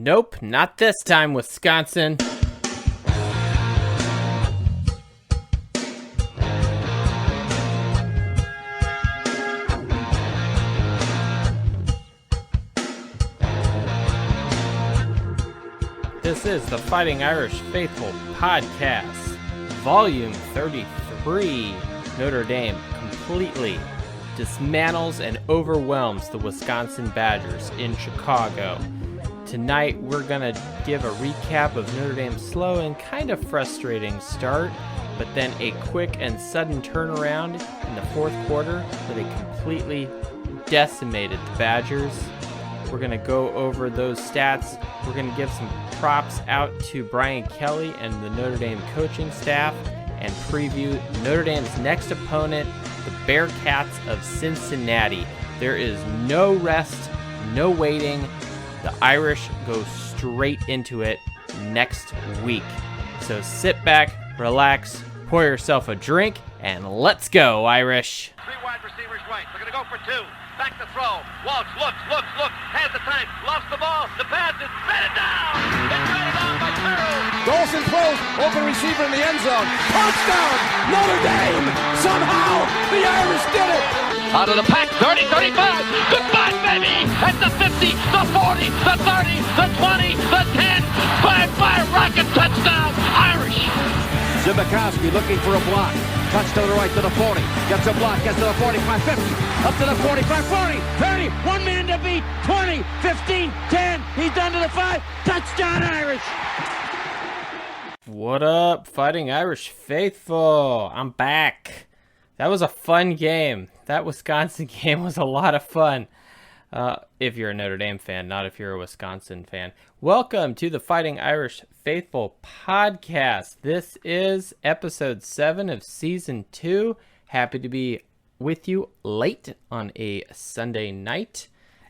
Nope, not this time, Wisconsin. This is the Fighting Irish Faithful Podcast, Volume 33. Notre Dame completely dismantles and overwhelms the Wisconsin Badgers in Chicago. Tonight, we're going to give a recap of Notre Dame's slow and kind of frustrating start, but then a quick and sudden turnaround in the fourth quarter where they completely decimated the Badgers. We're going to go over those stats. We're going to give some props out to Brian Kelly and the Notre Dame coaching staff and preview Notre Dame's next opponent, the Bearcats of Cincinnati. There is no rest, no waiting. The Irish go straight into it next week. So sit back, relax, pour yourself a drink, and let's go, Irish. Three wide receivers right. They're going to go for two. Back to throw. Walsh looks, has the time, lost the ball. The pass is batted down. It's batted down by Carroll. Dawson throws, open receiver in the end zone. Touchdown, Notre Dame. Somehow, the Irish did it. Out of the pack, 30, 35. Goodbye, baby. At the 50, the 40, the 30, the 20, the 10. 5-5 rocket touchdown, Irish. Zibikowski looking for a block. Touch to the right to the 40. Gets a block, gets to the 45, 50. Up to the 45, 40, 30. One man to beat. 20, 15, 10. He's done to the 5. Touchdown, Irish. What up, Fighting Irish Faithful? I'm back. That was a fun game. That Wisconsin game was a lot of fun. If you're a Notre Dame fan, not if you're a Wisconsin fan. Welcome to the Fighting Irish Faithful Podcast. This is episode 7 of season 2. Happy to be with you late on a Sunday night.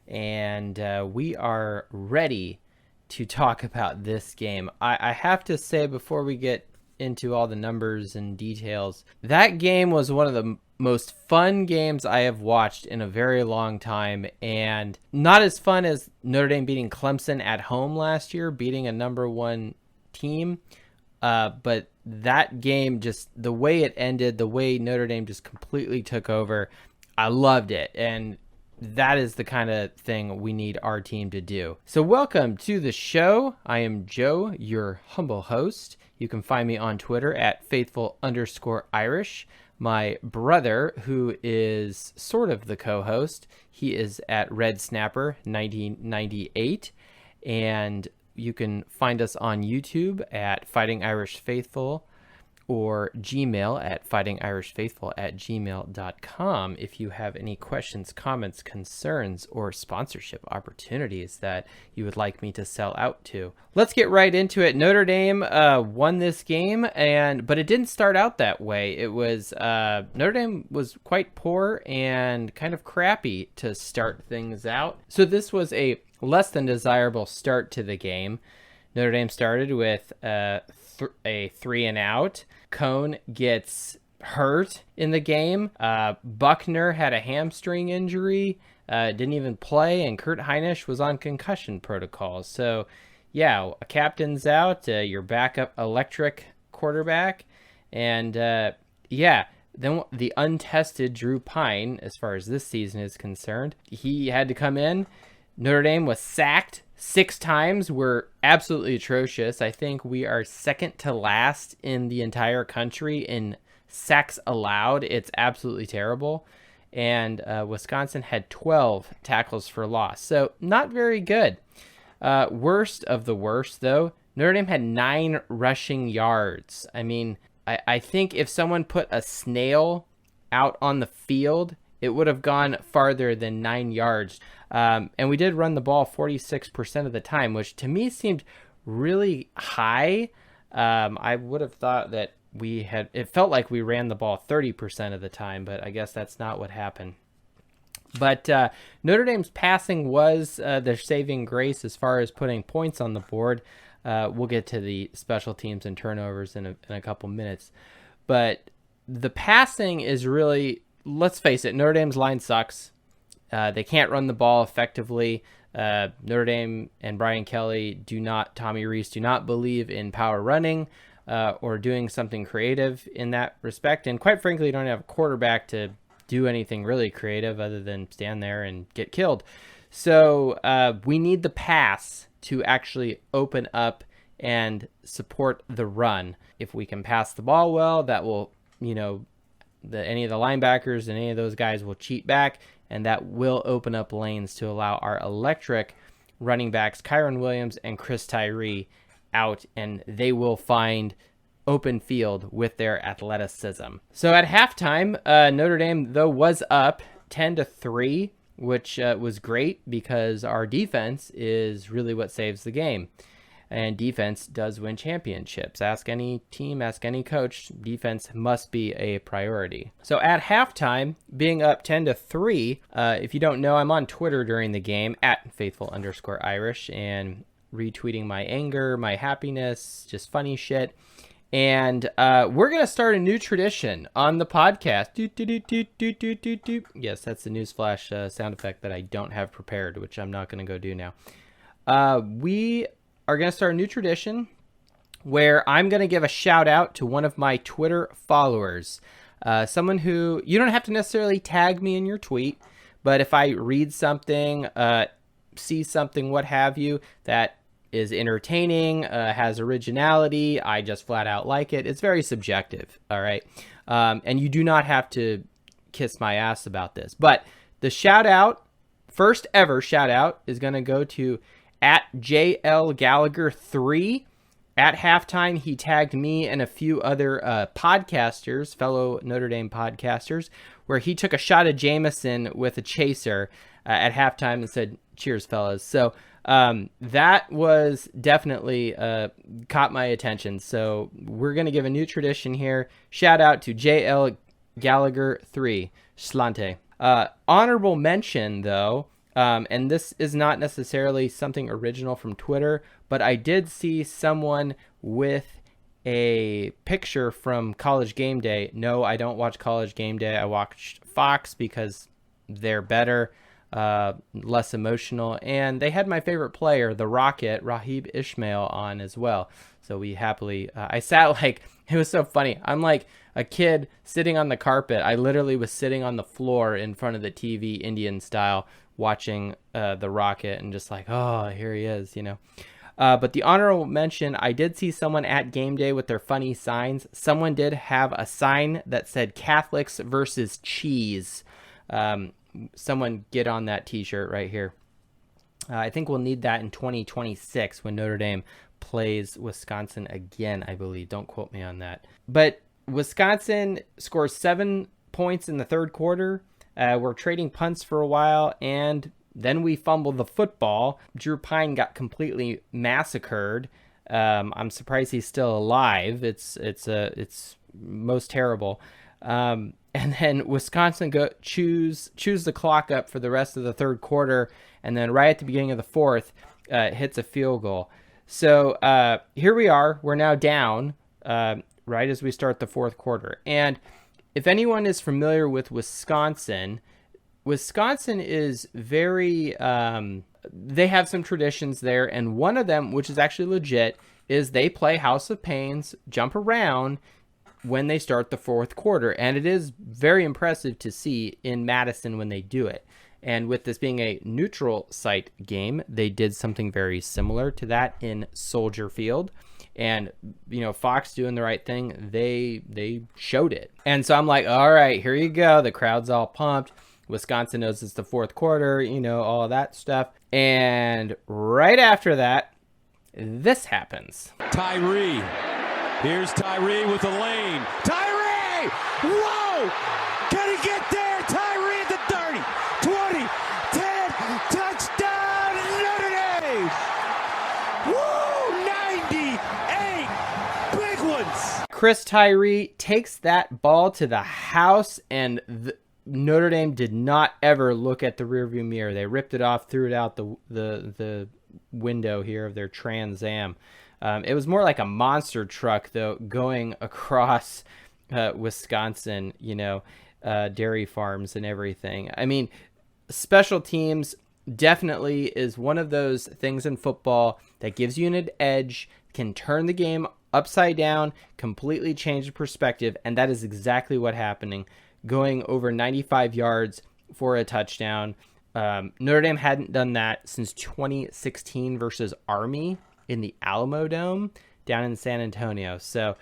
And we are ready to talk about this game. I have to say before we get into all the numbers and details, that game was one of the most fun games I have watched in a very long time, and not as fun as Notre Dame beating Clemson at home last year, beating a number 1 team, but that game, just the way it ended, the way Notre Dame just completely took over, I loved it, and that is the kind of thing we need our team to do. So welcome to the show. I am Joe, your humble host. You can find me on Twitter at faithful_Irish. My brother, who is sort of the co-host, he is at Red Snapper 1998, and you can find us on YouTube at Fighting Irish Faithful or Gmail at fightingirishfaithful@gmail.com if you have any questions, comments, concerns, or sponsorship opportunities that you would like me to sell out to. Let's get right into it. Notre Dame won this game, but it didn't start out that way. It was Notre Dame was quite poor and kind of crappy to start things out. So this was a less than desirable start to the game. Notre Dame started with a 3-and-out. Cone gets hurt in the game. Buckner had a hamstring injury, didn't even play, and Kurt Heinisch was on concussion protocol. So, yeah, a captain's out, your backup electric quarterback, and then the untested Drew Pine, as far as this season is concerned, he had to come in. Notre Dame was sacked 6 times. We're absolutely atrocious. I think we are second to last in the entire country in sacks allowed. It's absolutely terrible. And Wisconsin had 12 tackles for loss. So not very good. Worst of the worst, though, Notre Dame had 9 rushing yards. I mean, I think if someone put a snail out on the field, it would have gone farther than 9 yards. And we did run the ball 46% of the time, which to me seemed really high. I would have thought that it felt like we ran the ball 30% of the time, but I guess that's not what happened. But Notre Dame's passing was their saving grace as far as putting points on the board. We'll get to the special teams and turnovers in a couple minutes. But the passing is really, let's face it, Notre Dame's line sucks. They can't run the ball effectively. Notre Dame and Brian Kelly Tommy Rees do not believe in power running or doing something creative in that respect. And quite frankly, you don't have a quarterback to do anything really creative other than stand there and get killed. So we need the pass to actually open up and support the run. If we can pass the ball well, that will, any of the linebackers and any of those guys will cheat back, and that will open up lanes to allow our electric running backs, Kyron Williams and Chris Tyree, out, and they will find open field with their athleticism. So at halftime, Notre Dame, though, was up 10-3, which was great because our defense is really what saves the game. And defense does win championships. Ask any team, ask any coach, defense must be a priority. So at halftime, being up 10-3, if you don't know, I'm on Twitter during the game at faithful_Irish and retweeting my anger, my happiness, just funny shit. And we're going to start a new tradition on the podcast. Yes, that's the newsflash sound effect that I don't have prepared, which I'm not going to go do now. We are going to start a new tradition where I'm going to give a shout out to one of my Twitter followers. Someone who, you don't have to necessarily tag me in your tweet, but if I read something, see something, what have you, that is entertaining, has originality, I just flat out like it. It's very subjective, all right? And you do not have to kiss my ass about this. But the shout out, first ever shout out, is going to go to at JL Gallagher 3. At halftime, he tagged me and a few other podcasters, fellow Notre Dame podcasters, where he took a shot of Jameson with a chaser at halftime and said, "Cheers, fellas." So that was definitely caught my attention. So we're going to give a new tradition here. Shout out to JL Gallagher 3. Slante. Honorable mention, though, and this is not necessarily something original from Twitter, but I did see someone with a picture from College Game Day. No, I don't watch College Game Day. I watch Fox because they're better, less emotional, and they had my favorite player, the Rocket, Rahib Ishmael, on as well. So we happily, I sat like, it was so funny. I'm like a kid sitting on the carpet. I literally was sitting on the floor in front of the TV, Indian style, watching the Rocket and just like, oh, here he is, But the honorable mention, I did see someone at game day with their funny signs. Someone did have a sign that said Catholics versus cheese. Someone get on that t-shirt right here. I think we'll need that in 2026 when Notre Dame plays Wisconsin again, I believe. Don't quote me on that. But Wisconsin scores 7 points in the third quarter. We're trading punts for a while, and then we fumbled the football. Drew Pine got completely massacred. I'm surprised he's still alive. It's most terrible. And then Wisconsin choose the clock up for the rest of the third quarter, and then right at the beginning of the fourth, hits a field goal. So here we are. We're now down right as we start the fourth quarter. And if anyone is familiar with Wisconsin is very, they have some traditions there. And one of them, which is actually legit, is they play House of Pains, jump around when they start the fourth quarter. And it is very impressive to see in Madison when they do it. And with this being a neutral site game, they did something very similar to that in Soldier Field. And, Fox doing the right thing, they showed it. And so I'm like, all right, here you go. The crowd's all pumped. Wisconsin knows it's the fourth quarter, all that stuff. And right after that, this happens. Tyree. Here's Tyree with the lane. Tyree! Whoa! Can he get there? Tyree at the 30, 20, 10, touchdown, Notre Dame! Woo! 98 big ones! Chris Tyree takes that ball to the house, and Notre Dame did not ever look at the rearview mirror. They ripped it off, threw it out the window here of their Trans Am. It was more like a monster truck, though, going across Wisconsin, dairy farms and everything. I mean, special teams, definitely is one of those things in football that gives you an edge, can turn the game upside down, completely change the perspective, and that is exactly what happening. Going over 95 yards for a touchdown. Notre Dame hadn't done that since 2016 versus Army in the Alamo Dome down in San Antonio. So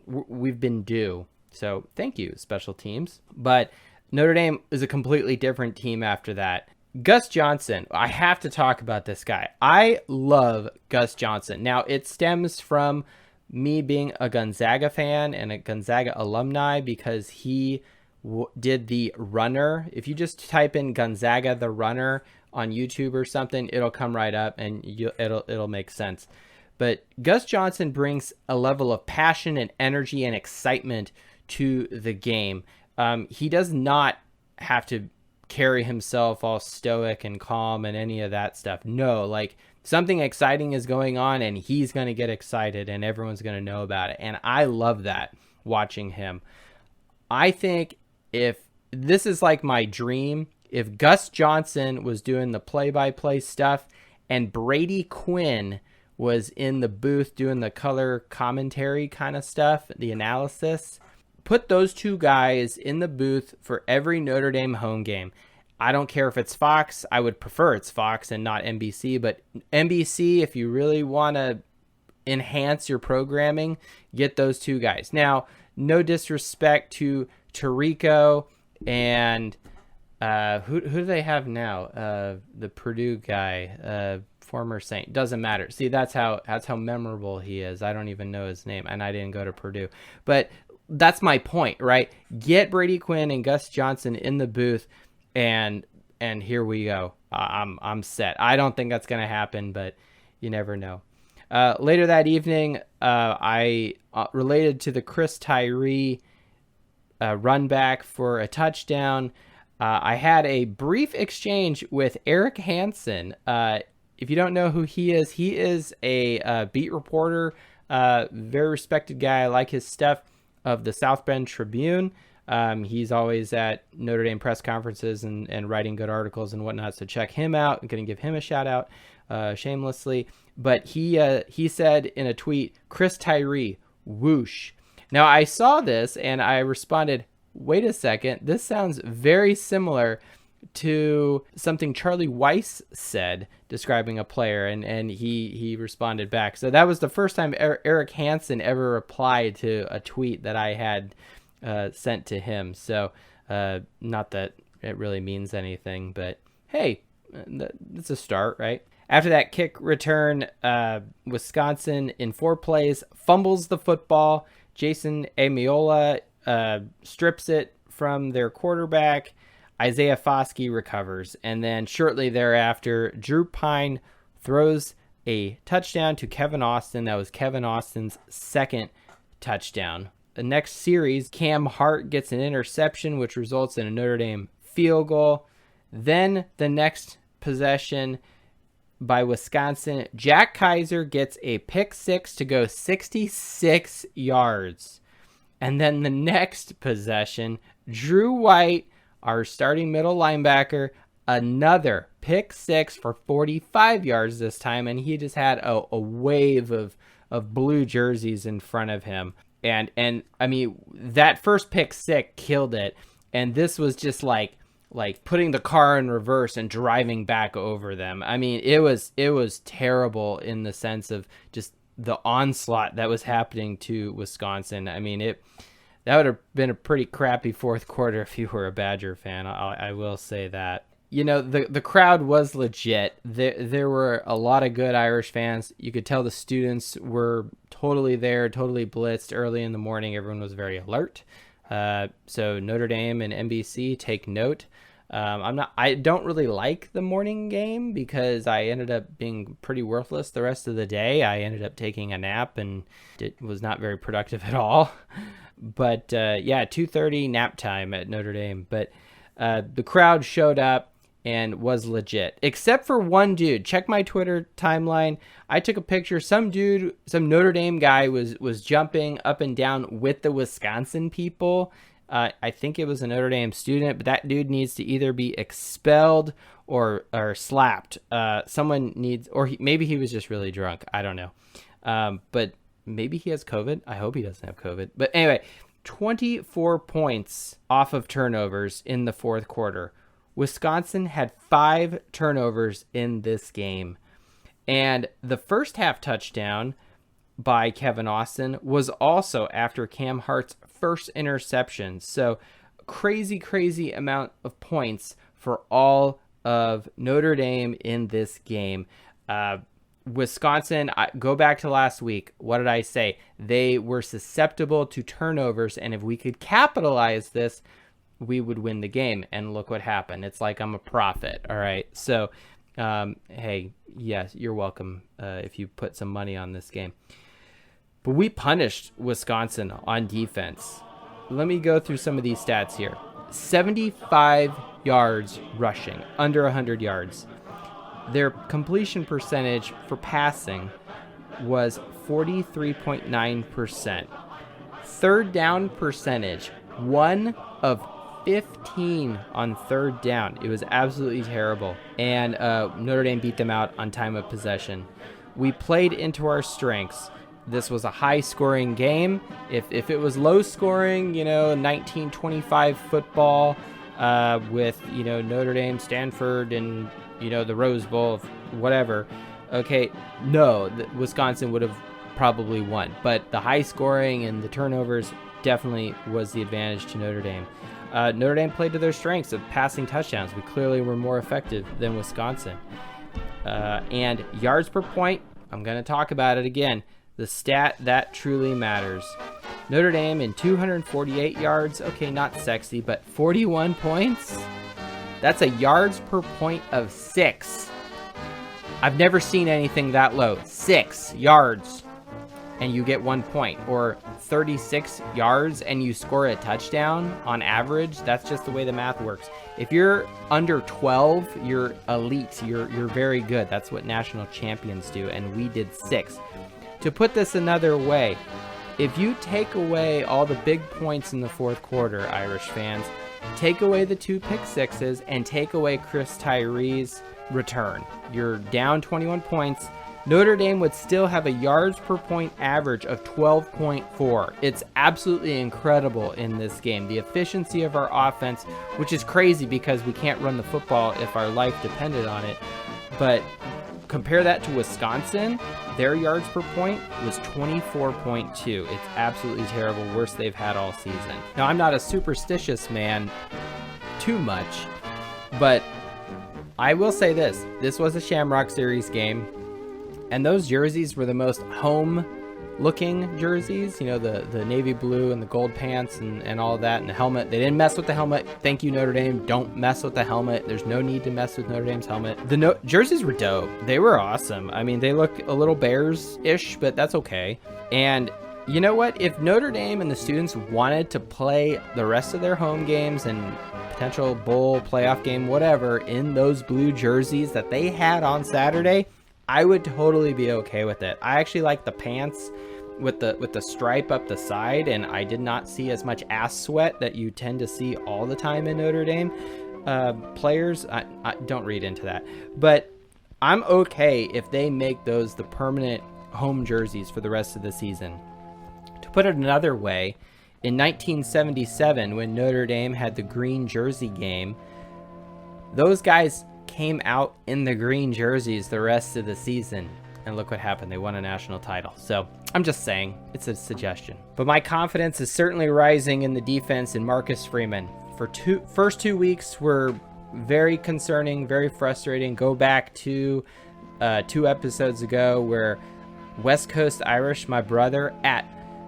we've been due. So thank you, special teams. But Notre Dame is a completely different team after that. Gus Johnson, I have to talk about this guy. I love Gus Johnson. Now, it stems from me being a Gonzaga fan and a Gonzaga alumni because he did the runner. If you just type in Gonzaga the runner on YouTube or something, it'll come right up and it'll make sense. But Gus Johnson brings a level of passion and energy and excitement to the game. He does not have to carry himself all stoic and calm and any of that stuff. No, like something exciting is going on and he's going to get excited and everyone's going to know about it. And I love that watching him. I think if this is like my dream, if Gus Johnson was doing the play-by-play stuff and Brady Quinn was in the booth doing the color commentary kind of stuff, the analysis, put those two guys in the booth for every Notre Dame home game. I don't care if it's Fox. I would prefer it's Fox and not NBC. But NBC, if you really want to enhance your programming, get those two guys. Now, no disrespect to Tirico and who do they have now? The Purdue guy, former Saint. Doesn't matter. See, that's how memorable he is. I don't even know his name, and I didn't go to Purdue. But that's my point, right? Get Brady Quinn and Gus Johnson in the booth, and here we go. I'm set. I don't think that's going to happen, but you never know. Later that evening, I related to the Chris Tyree run back for a touchdown. I had a brief exchange with Eric Hansen. If you don't know who he is a beat reporter, very respected guy. I like his stuff. Of the South Bend Tribune. He's always at Notre Dame press conferences and writing good articles and whatnot. So check him out. I'm going to give him a shout out shamelessly. But he said in a tweet, Chris Tyree, whoosh. Now I saw this and I responded, wait a second. This sounds very similar to something Charlie Weiss said describing a player, and he responded back. So that was the first time Eric Hansen ever replied to a tweet that I had sent to him. So not that it really means anything, but hey, it's a start, right? After that kick return, Wisconsin in 4 plays fumbles the football. Jason Amiola strips it from their quarterback. Isaiah Foskey recovers, and then shortly thereafter, Drew Pine throws a touchdown to Kevin Austin. That was Kevin Austin's second touchdown. The next series, Cam Hart gets an interception, which results in a Notre Dame field goal. Then the next possession by Wisconsin, Jack Kaiser gets a pick six to go 66 yards. And then the next possession, Drew White, our starting middle linebacker, another pick six for 45 yards this time, and he just had a wave of blue jerseys in front of him. And I mean, that first pick six killed it, and this was just like putting the car in reverse and driving back over them. I mean, it was terrible in the sense of just the onslaught that was happening to Wisconsin. I mean, that would have been a pretty crappy fourth quarter if you were a Badger fan. I will say that. You know, the crowd was legit. There were a lot of good Irish fans. You could tell the students were totally there, totally blitzed early in the morning. Everyone was very alert. So Notre Dame and NBC, take note. I don't really like the morning game because I ended up being pretty worthless the rest of the day. I ended up taking a nap and it was not very productive at all. But yeah, 2:30 nap time at Notre Dame. But the crowd showed up and was legit, except for one dude. Check my Twitter timeline. I took a picture. Some Notre Dame guy was jumping up and down with the Wisconsin people I think it was a Notre Dame student, but that dude needs to either be expelled or slapped. Someone needs, or maybe he was just really drunk. I don't know. But maybe he has COVID. I hope he doesn't have COVID. But anyway, 24 points off of turnovers in the fourth quarter. Wisconsin had 5 turnovers in this game. And the first half touchdown by Kevin Austin was also after Cam Hart's first interception. So crazy amount of points for all of Notre Dame in this game. Wisconsin, go back to last week. What did I say? They were susceptible to turnovers, and if we could capitalize this, we would win the game. And look what happened. It's like I'm a prophet. All right. So, hey, yes, you're welcome if you put some money on this game. But we punished Wisconsin on defense. Let me go through some of these stats here. 75 yards rushing, under 100 yards. Their completion percentage for passing was 43.9%. Third down percentage, 1 of 15 on third down. It was absolutely terrible. And Notre Dame beat them out on time of possession. We played into our strengths. This was a high-scoring game. If it was low-scoring, 1925 football with, Notre Dame, Stanford, and, the Rose Bowl, whatever, okay, no, Wisconsin would have probably won. But the high-scoring and the turnovers definitely was the advantage to Notre Dame. Notre Dame played to their strengths of passing touchdowns. We clearly were more effective than Wisconsin. And yards per point, I'm going to talk about it again. The stat that truly matters. Notre Dame in 248 yards. Okay, not sexy, but 41 points. That's a yards per point of 6. I've never seen anything that low. 6 yards and you get 1 point. Or 36 yards and you score a touchdown on average. That's just the way the math works. If you're under 12, you're elite. You're very good. That's what national champions do. And we did 6. To put this another way, if you take away all the big points in the fourth quarter, Irish fans, take away the 2 pick sixes and take away Chris Tyree's return, you're down 21 points. Notre Dame would still have a yards per point average of 12.4. It's absolutely incredible in this game. The efficiency of our offense, which is crazy because we can't run the football if our life depended on it. But compare that to Wisconsin, their yards per point was 24.2. It's absolutely terrible, worst they've had all season. Now, I'm not a superstitious man too much, but I will say this. This was a Shamrock Series game, and those jerseys were the most home-looking jerseys. The navy blue and the gold pants and all of that, and the helmet. They didn't mess with the helmet. Thank you, Notre Dame. Don't mess with the helmet. There's no need to mess with Notre Dame's helmet. The jerseys were dope. They were awesome. I mean, they look a little Bears-ish, but that's okay. And you know what? If Notre Dame and the students wanted to play the rest of their home games and potential bowl, playoff game, whatever, in those blue jerseys that they had on Saturday, I would totally be okay with it. I actually like the pants with the stripe up the side, and I did not see as much ass sweat that you tend to see all the time in Notre Dame players. I don't read into that, but I'm okay if they make those the permanent home jerseys for the rest of the season. To put it another way, in 1977, when Notre Dame had the green jersey game, those guys came out in the green jerseys the rest of the season, and look what happened. They won a national title. So I'm just saying, it's a suggestion. But my confidence is certainly rising in the defense and Marcus Freeman. First 2 weeks were very concerning, very frustrating. Go back to 2 episodes ago where West Coast Irish, my brother at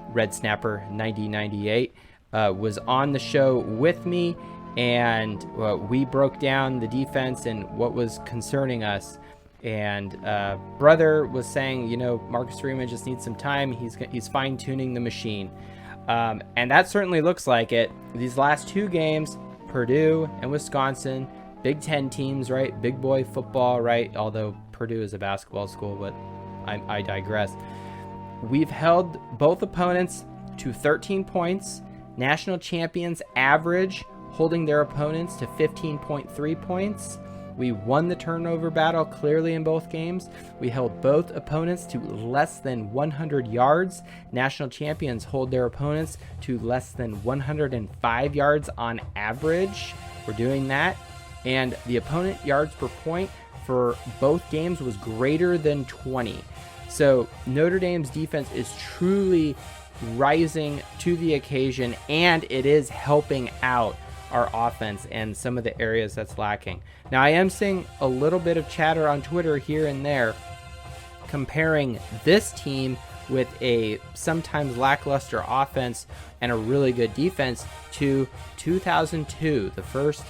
Red Snapper 9098, was on the show with me, and we broke down the defense and what was concerning us. And brother was saying, Marcus Freeman just needs some time. He's fine-tuning the machine. And that certainly looks like it. These last 2 games, Purdue and Wisconsin, Big Ten teams, right? Big boy football, right? Although Purdue is a basketball school, but I digress. We've held both opponents to 13 points National champions average holding their opponents to 15.3 points. We won the turnover battle clearly in both games. We held both opponents to less than 100 yards. National champions hold their opponents to less than 105 yards on average. We're doing that. And the opponent yards per point for both games was greater than 20. So Notre Dame's defense is truly rising to the occasion, and it is helping out our offense and some of the areas that's lacking. Now, I am seeing a little bit of chatter on Twitter here and there comparing this team with a sometimes lackluster offense and a really good defense to 2002, the first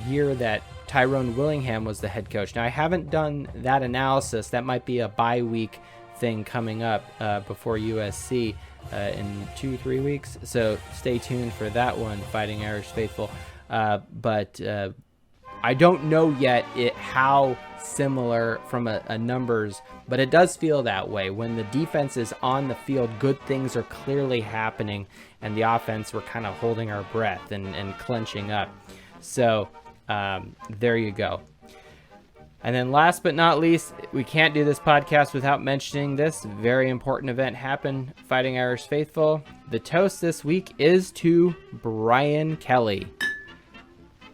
year that Tyrone Willingham was the head coach. Now, I haven't done that analysis. That might be a bye week thing coming up before USC in 2-3 weeks. So stay tuned for that one, Fighting Irish Faithful. But I don't know yet how similar from a numbers, but it does feel that way. When the defense is on the field, good things are clearly happening, and the offense, we're kind of holding our breath and clenching up. So there you go. And then last but not least, we can't do this podcast without mentioning this very important event happened, Fighting Irish Faithful. The toast this week is to Brian Kelly.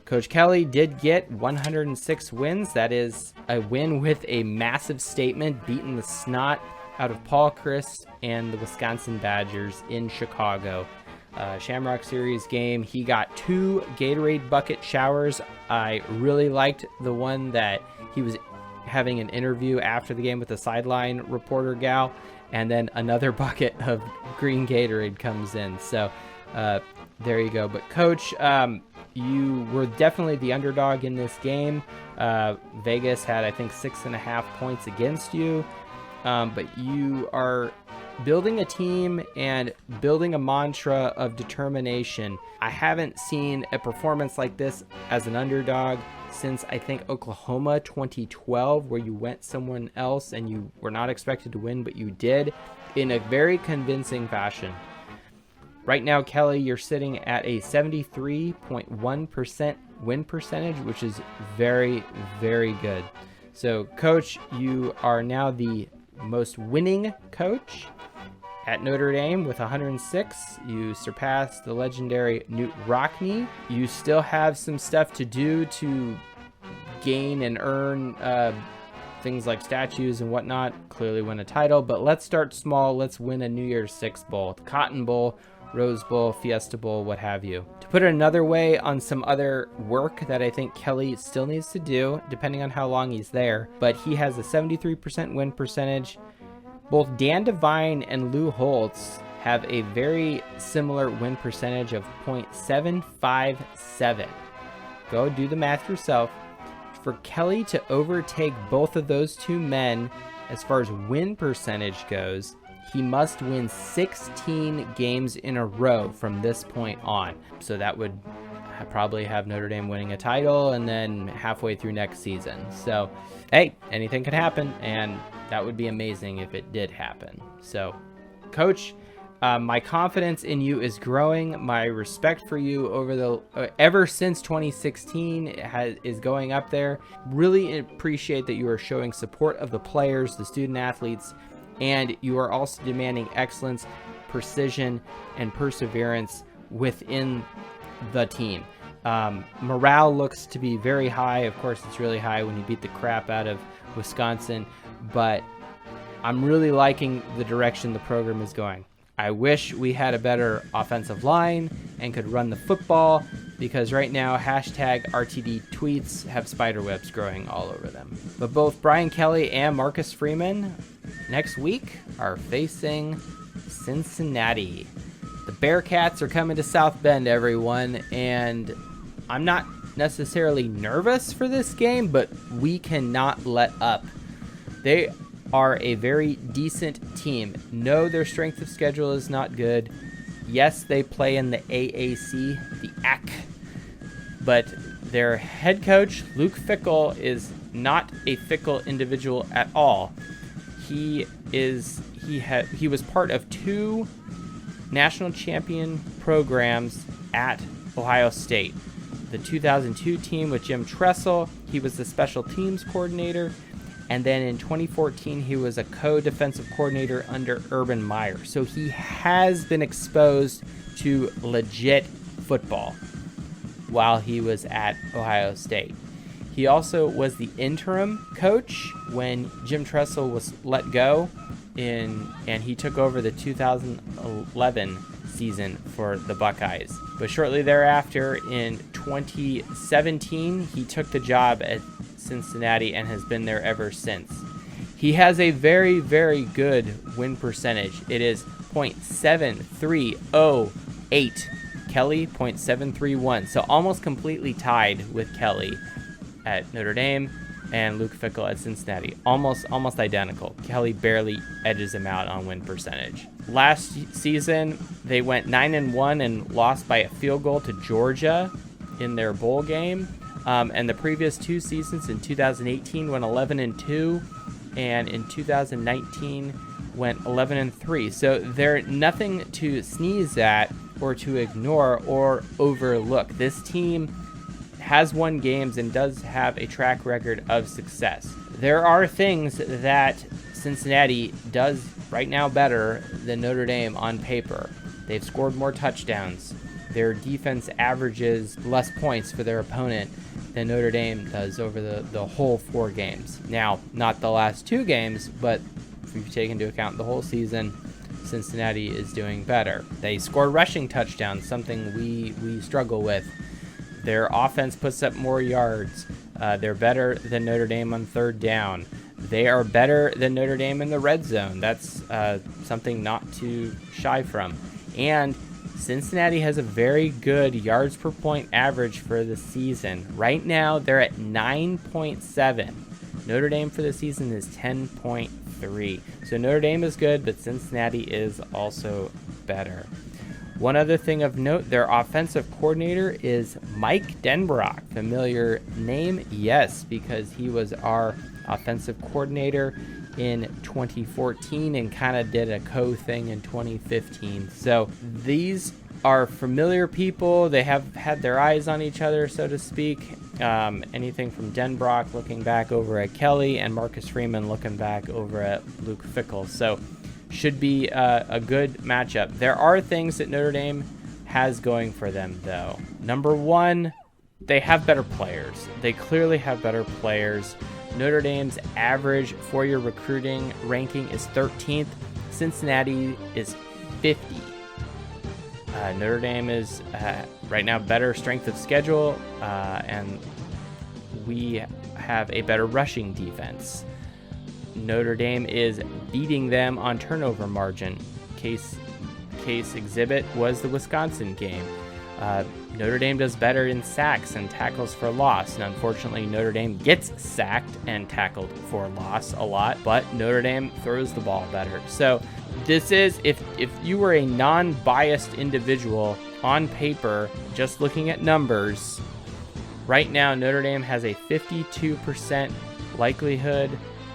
Coach Kelly did get 106 wins. That is a win with a massive statement, beating the snot out of Paul Chryst and the Wisconsin Badgers in Chicago. Shamrock Series game. He got 2 Gatorade bucket showers. I really liked the one that he was having an interview after the game with the sideline reporter gal, and then another bucket of green Gatorade comes in. So there you go. But Coach, you were definitely the underdog in this game. Vegas had, I think, 6.5 points against you. But you are building a team and building a mantra of determination. I haven't seen a performance like this as an underdog since, I think, Oklahoma 2012, where you went someone else and you were not expected to win, but you did in a very convincing fashion. Right now, Kelly, you're sitting at a 73.1% win percentage, which is very, very good. So, Coach, you are now the most winning coach at Notre Dame with 106. You surpassed the legendary Newt Rockne. You still have some stuff to do to gain and earn things like statues and whatnot, clearly win a title, but let's start small. Let's win a New Year's Six Bowl, the Cotton Bowl, Rose Bowl, Fiesta Bowl, what have you. To put it another way, on some other work that I think Kelly still needs to do, depending on how long he's there, but he has a 73% win percentage. Both Dan Devine and Lou Holtz have a very similar win percentage of .757. Go do the math yourself. For Kelly to overtake both of those two men as far as win percentage goes, he must win 16 games in a row from this point on. So that would probably have Notre Dame winning a title and then halfway through next season. So, hey, anything could happen, and that would be amazing if it did happen. So, Coach, my confidence in you is growing. My respect for you ever since 2016 is going up there. Really appreciate that you are showing support of the players, the student athletes, and you are also demanding excellence, precision, and perseverance within the team. Morale looks to be very high. Of course, it's really high when you beat the crap out of Wisconsin, but I'm really liking the direction the program is going. I wish we had a better offensive line and could run the football, because right now, #RTD tweets have spiderwebs growing all over them. But both Brian Kelly and Marcus Freeman next week are facing Cincinnati. The Bearcats are coming to South Bend, everyone, and I'm not necessarily nervous for this game, but we cannot let up. They are a very decent team. No, their strength of schedule is not good. Yes, they play in the AAC, the AC, but their head coach, Luke Fickell, is not a fickle individual at all. He was part of 2 national champion programs at Ohio State. The 2002 team with Jim Tressel, he was the special teams coordinator. And then in 2014, he was a co-defensive coordinator under Urban Meyer. So he has been exposed to legit football while he was at Ohio State. He also was the interim coach when Jim Tressel was let go, and he took over the 2011 season for the Buckeyes. But shortly thereafter, in 2017, he took the job at Cincinnati and has been there ever since. He has a very, very good win percentage. It is .7308. Kelly, .731. So almost completely tied with Kelly at Notre Dame and Luke Fickell at Cincinnati. Almost identical. Kelly barely edges him out on win percentage. Last season, they went 9-1 and lost by a field goal to Georgia in their bowl game. And the previous two seasons, in 2018 went 11-2, and in 2019 went 11-3. So they're nothing to sneeze at or to ignore or overlook. This team has won games and does have a track record of success. There are things that Cincinnati does right now better than Notre Dame on paper. They've scored more touchdowns. Their defense averages less points for their opponent than Notre Dame does over the whole 4 games. Now, not the last 2 games, but if you take into account the whole season, Cincinnati is doing better. They score rushing touchdowns, something we struggle with. Their offense puts up more yards. They're better than Notre Dame on third down. They are better than Notre Dame in the red zone. That's something not to shy from. And Cincinnati has a very good yards per point average for the season. Right now, they're at 9.7. Notre Dame for the season is 10.3. So Notre Dame is good, but Cincinnati is also better. One other thing of note, their offensive coordinator is Mike Denbrock. Familiar name? Yes, because he was our offensive coordinator in 2014 and kind of did a co-thing in 2015. So these are familiar people. They have had their eyes on each other, so to speak. Anything from Denbrock looking back over at Kelly and Marcus Freeman looking back over at Luke Fickell. So should be a good matchup. There are things that Notre Dame has going for them, though. Number one, they have better players. They clearly have better players. Notre Dame's average 4-year recruiting ranking is 13th. Cincinnati is 50. Notre Dame is right now better strength of schedule, and we have a better rushing defense. Notre Dame is beating them on turnover margin. Case exhibit was the Wisconsin game. Notre Dame does better in sacks and tackles for loss, and unfortunately Notre Dame gets sacked and tackled for loss a lot, but Notre Dame throws the ball better. So this is, if you were a non-biased individual on paper, just looking at numbers, right now Notre Dame has a 52% likelihood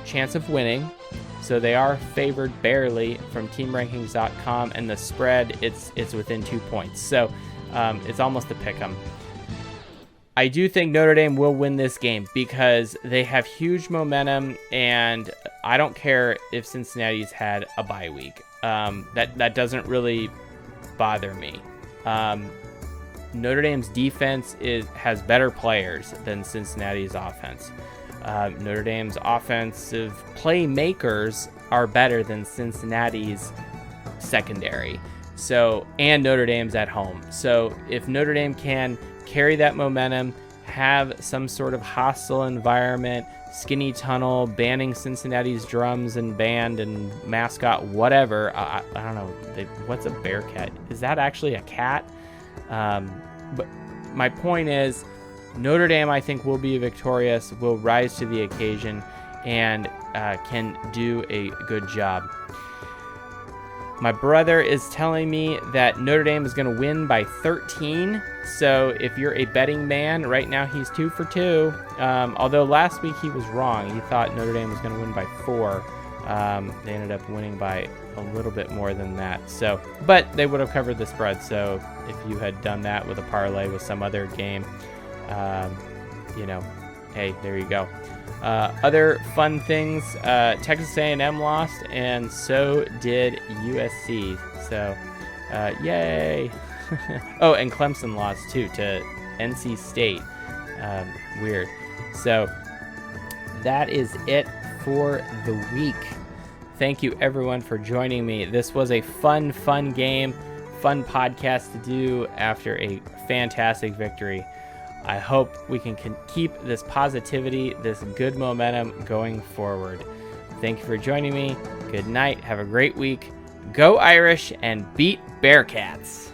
chance of winning. So they are favored barely from teamrankings.com, and the spread, it's within 2 points. So it's almost a pick 'em. I do think Notre Dame will win this game because they have huge momentum, and I don't care if Cincinnati's had a bye week. That doesn't really bother me. Notre Dame's defense has better players than Cincinnati's offense. Notre Dame's offensive playmakers are better than Cincinnati's secondary. So, and Notre Dame's at home. So if Notre Dame can carry that momentum, have some sort of hostile environment, skinny tunnel, banning Cincinnati's drums and band and mascot, whatever. I don't know. What's a bearcat? Is that actually a cat? But my point is, Notre Dame, I think, will be victorious, will rise to the occasion, and can do a good job. My brother is telling me that Notre Dame is going to win by 13. So if you're a betting man, right now he's 2 for 2. Although last week he was wrong. He thought Notre Dame was going to win by 4. They ended up winning by a little bit more than that. So, but they would have covered the spread. So if you had done that with a parlay with some other game, hey, there you go. Other fun things, Texas A&M lost, and so did USC. So, yay. Oh, and Clemson lost too to NC State. Weird. So that is it for the week. Thank you everyone for joining me. This was a fun game, fun podcast to do after a fantastic victory. I hope we can keep this positivity, this good momentum going forward. Thank you for joining me. Good night. Have a great week. Go Irish and beat Bearcats.